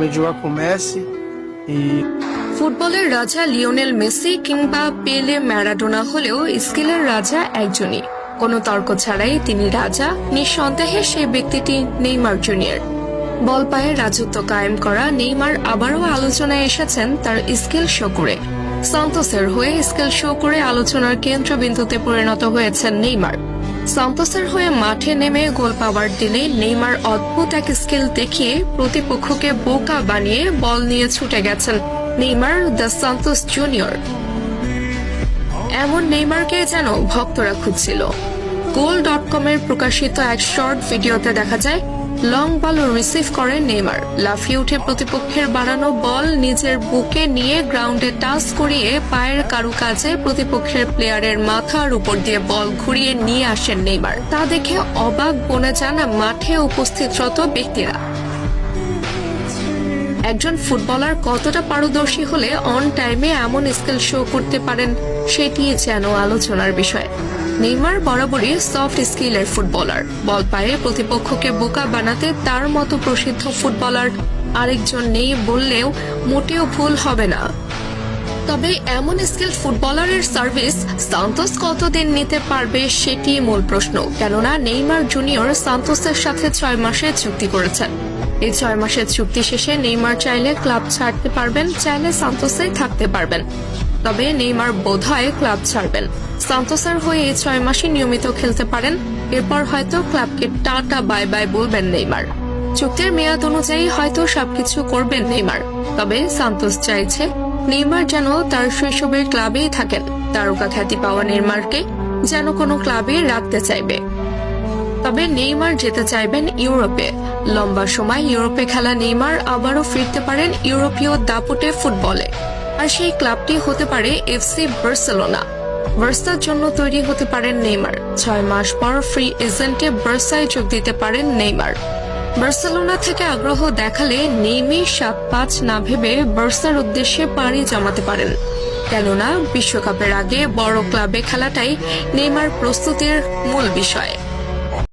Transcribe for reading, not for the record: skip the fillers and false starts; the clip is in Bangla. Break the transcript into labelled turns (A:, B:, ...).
A: também jogar com o Messi e
B: ফুটবলের রাজা লিওনেল মেসি কিংবা পেলে ম্যারাডোনা হলেও স্কিলের রাজা একজনই। কোনো তর্ক ছাড়াই তিনি রাজা, নিঃসন্দেহে সেই ব্যক্তিটি নেইমার জুনিয়র। বল পায়ে রাজত্ব কায়েম করা নেইমার আবারও আলোচনায় এসেছেন তার স্কিল শো করে। সান্তোসের হয়ে স্কিল শো করে আলোচনার কেন্দ্রবিন্দুতে পরিণত হয়েছেন নেইমার। সান্তোসের হয়ে মাঠে নেমে গোল পাওয়ার দিনে নেইমার অদ্ভুত এক স্কিল দেখিয়ে প্রতিপক্ষকে বোকা বানিয়ে বল নিয়ে ছুটে গেছেন নেইমার দ্য সান্তোস জুনিয়র। এমন নেইমারকে যেন ভক্তরা খুঁজছিল। goal.com এর প্রকাশিত এক শর্ট ভিডিওতে দেখা যায় লং বল রিসিভ করে নেইমার লাফিয়ে উঠে প্রতিপক্ষের বাড়ানো বল নিজের বুকে নিয়ে গ্রাউন্ডে টাচ করিয়ে পায়ের কারুকাজে প্রতিপক্ষের প্লেয়ারের মাথার উপর দিয়ে বল ঘুরিয়ে নিয়ে আসেন নেইমার। তা দেখে অবাক বনে যান মাঠে উপস্থিতরত ব্যক্তিরা। একজন ফুটবলার কতটা পারদর্শী হলে অন টাইমে এমন স্কিল শো করতে পারেন সেটি যেন আলোচনার বিষয়। নেইমার বরাবরই সফট স্কিলের ফুটবলার। বল পায়ে প্রতিপক্ষকে বোকা বানাতে তার মতো প্রসিদ্ধ ফুটবলার আরেকজন নেই বললেও মোটেও ভুল হবে না। তবে এমন স্কিল ফুটবলারের সার্ভিস সান্তোস কতদিন নিতে পারবে সেটি মূল প্রশ্ন। কেননা নেইমার জুনিয়র সান্তোসের সাথে 6 মাসের চুক্তি করেছেন। এই 6 মাসের চুক্তি শেষে নেইমার চাইলে ক্লাব ছাড়তে পারবেন, চাইলে সান্তোসে থাকতে পারবেন। তবে নেইমার বোধহয় ক্লাব ছাড়বেন। সান্তোসের হয়ে এই 6 মাসে নিয়মিত খেলতে পারেন, এরপর হয়তো ক্লাবকে টাটা বাই বাই বলবেন নেইমার। চুক্তির মেয়াদ অনুযায়ী হয়তো সবকিছু করবেন নেইমার। তবে সান্তোস চাইছে নেইমার যেন তার শৈশবের ক্লাবেই থাকেন। তারকা খ্যাতি পাওয়া নেইমারকে যেন কোনো ক্লাবে রাখতে চাইবে। তবে নেইমার যেতে চাইবেন ইউরোপে। লম্বা সময় ইউরোপে খেলা নেইমার আবারও ফিরতে পারেন ইউরোপীয় দাপুটে ফুটবলে। আর সেই ক্লাবটি হতে পারে এফসি বার্সেলোনা। বার্সার জন্য তৈরি হতে পারেন নেইমার। 6 মাস পর ফ্রি এজেন্টে বার্সায় যোগ দিতে পারেন নেইমার। বার্সেলোনা থেকে আগ্রহ দেখালে নেইমি 7-5 না ভেবে বার্সার উদ্দেশ্যে পাড়ি জমাতে পারেন। কেননা বিশ্বকাপের আগে বড় ক্লাবে খেলাটাই নেইমার প্রস্তুতির মূল বিষয়।